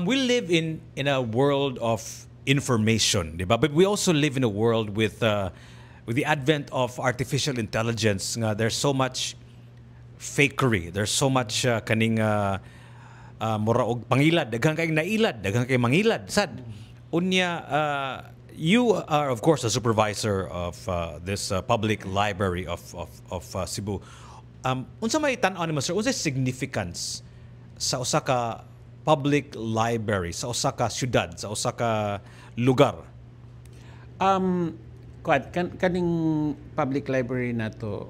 we live in a world of information, di ba? But we also live in a world with the advent of artificial intelligence. Nga, there's so much fakery. There's so much kaning mura og pangilad, daghang kay nailad, daghang kay mangilad. Sad. Unya, you are of course a supervisor of this public library of Cebu. Unsa may tan-aw nimo, sir? Unsa significance sa usa ka public library sa usa ka syudad, sa usa ka lugar? Kaning public library na to,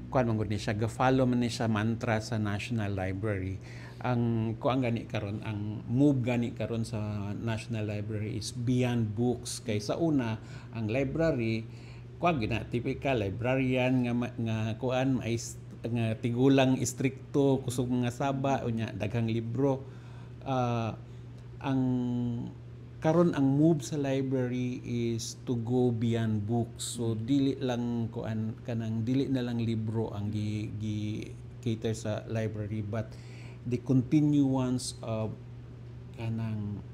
kuan man gud ni siya, ga-follow man ni siya mantra sa National Library. Ang kuan gani karon, ang move gani karon sa National Library is beyond books. Kay sa una, ang library kuan gina typical librarian nga kuan ay nga tigulang istrikto, kusog mga saba unya daghang libro. Ang karon ang move sa library is to go beyond books. So dili lang kuan kanang dili na lang libro ang gi cater sa library, but the continuance of kanang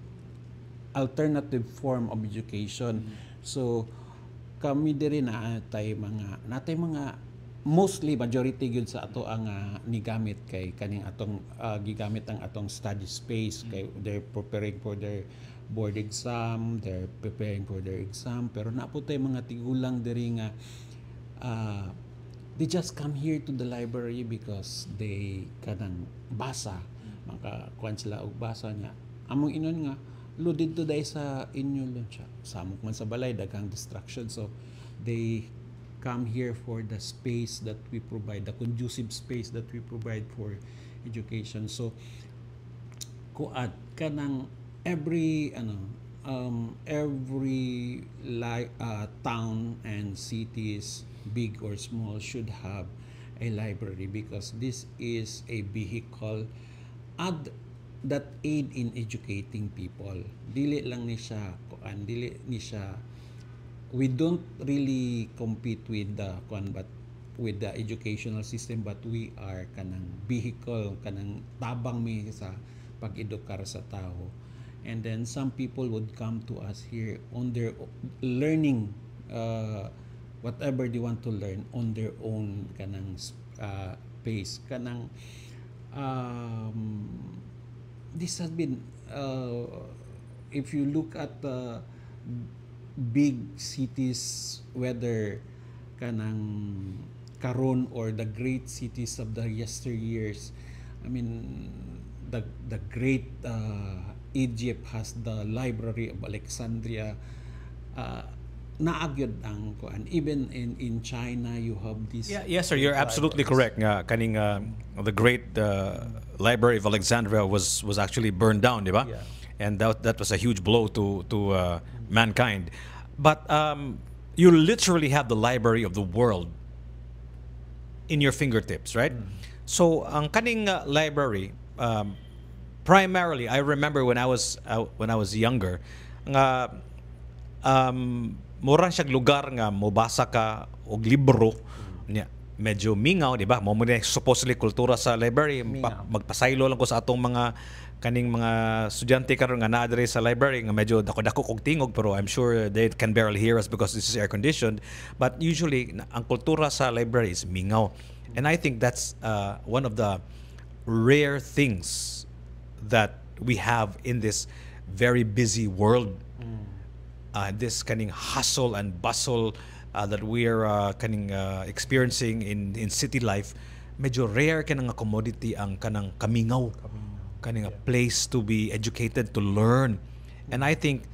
alternative form of education. So kami diri natay mga mostly majority gyud sa ato ang nigamit kay kaning atong gigamit ang atong study space kay they're preparing for their board exam, they're preparing for their exam, pero napo tay mga tigulang diri nga they just come here to the library because they kanang basa, makakuan sila og basa niya. Among inon nga loaded to day sa inyo lang siya, samok man sa balay daghang distraction, so they come here for the space that we provide, the conducive space that we provide for education. So kuad kanang every town and cities, big or small, should have a library because this is a vehicle that aid in educating people. Dili lang ni siya kuan, dili ni siya, we don't really compete with the educational system, but we are kanang vehicle, kanang tabang mi sa pag-edukar sa tao. And then some people would come to us here on their learning whatever they want to learn on their own kanang pace. Kanang this has been if you look at big cities, whether kanang karon or the great cities of the yesteryears, I mean the great Egypt has the Library of Alexandria. Naagyod ang kuan. Even in China, you have this. Yes, sir. You're absolutely correct. Nga kaning the great Library of Alexandria was actually burned down, di ba? Yeah. And that was a huge blow to mankind. But you literally have the library of the world in your fingertips, right? So ang kaning library, primarily, I remember when I was younger, nga murang siyang lugar nga mobasa ka og libro niya. Medyo mingaw, di ba? Mo supposedly kultura sa library, magpasaylo lang ko sa atong mga kaning mga estudyante karon nga naa diri sa library nga medyo dako-dako kog tingog, pero I'm sure they can barely hear us because this is air conditioned. But usually ang kultura sa library is mingaw, and I think that's one of the rare things that we have in this very busy world. This kaning hustle and bustle that we are kaning experiencing in city life, medyo rare kanang commodity ang kanang kamingaw, kaning a place to be educated, to learn. And I think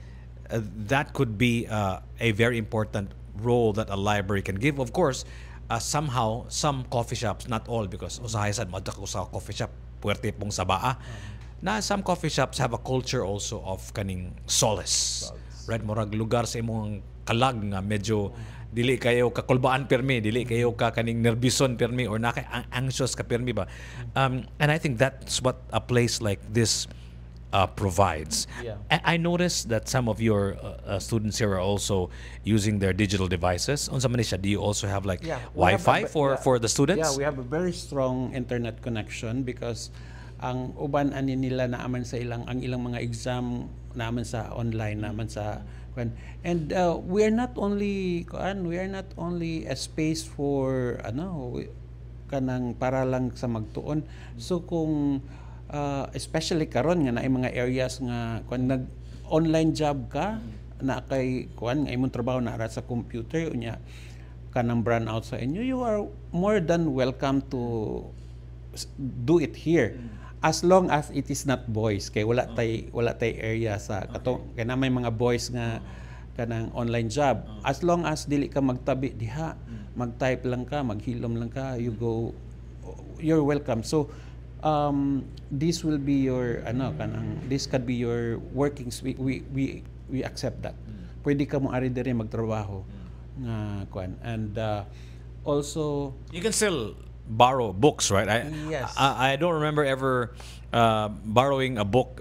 that could be a very important role that a library can give. Of course, somehow some coffee shops, not all, because usahay sad madak ko sa coffee shop puwerte pong sabaa, na some coffee shops have a culture also of kaning solace. Right, murag lugar sa imong kalag nga medyo dili kayo kakulbaan permi, dili kayo ka kaning nervison permi, or na kay anxious ka permi ba. And I think that's what a place like this provides. I noticed that some of your students here are also using their digital devices. Unsa man siya? Do you also have like Wi-Fi for the students? Yeah, we have a very strong internet connection because ang uban ani nila naaman sa ang ilang mga exam naaman sa online naaman sa and we are not only a space for kanang para lang sa magtuon. So kung especially karon nga naay mga areas nga kung nag online job ka na kay kuan nga imong trabaho na ara sa computer unya kanang burn out sa inyo, you are more than welcome to do it here. As long as it is not boys kay wala tay area sa katong kay na may mga boys nga kanang online job. As long as dili ka magtabi diha, mag-type lang ka, maghilom lang ka, you're welcome. So this will be your this could be your workings. We accept that. Pwede ka mo ari diri magtrabaho nga kuan. And also you can still borrow books, right? Yes. I don't remember ever borrowing a book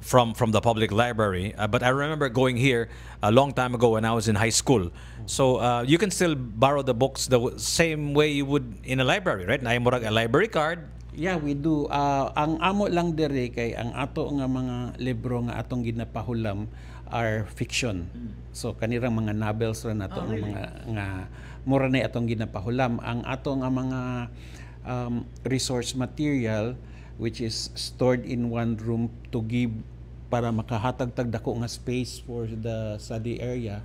from the public library, but I remember going here a long time ago when I was in high school. So you can still borrow the books the same way you would in a library, right? Na murag a library card. Yeah, we do. Ang amo lang diri kay ang ato nga mga libro nga atong ginapahulam are fiction. So kanirang mga novels ra nato nga mga nga mura na atong ginapahulam. Ang ato nga mga resource material which is stored in one room to give para makahatag tag dako nga space for the study area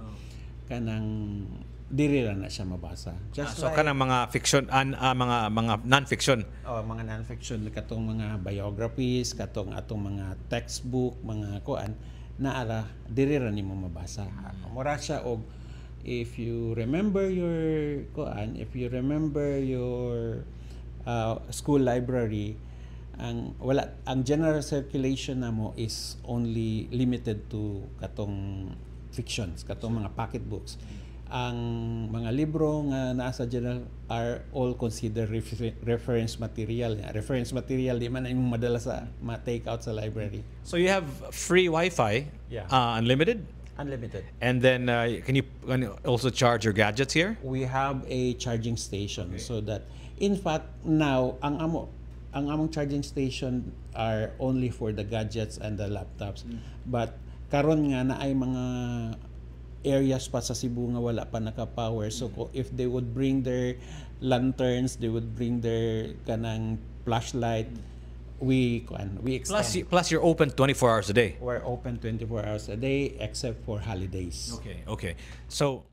kanang diri ra na siya mabasa. So kanang mga fiction mga non-fiction. Mga non-fiction katong mga biographies, katong atong mga textbook, mga kuan naara diri ra nimo mabasa. Mura siya og if you remember your school library, ang general circulation namo is only limited to katong fictions, katong mga pocket books. Ang mga libro nga nasa journal are all considered reference material. Reference material di man imong madala sa ma-take out sa library. So you have free Wi-Fi, unlimited? Unlimited. And then can you also charge your gadgets here? We have a charging station so that in fact now ang among charging station are only for the gadgets and the laptops. But karon nga na ay mga areas pa sa Cebu nga wala pa naka-power. So if they would bring their lanterns, they would bring their kanang flashlight, we extend. Plus you're open 24 hours a day. We're open 24 hours a day except for holidays. Okay. So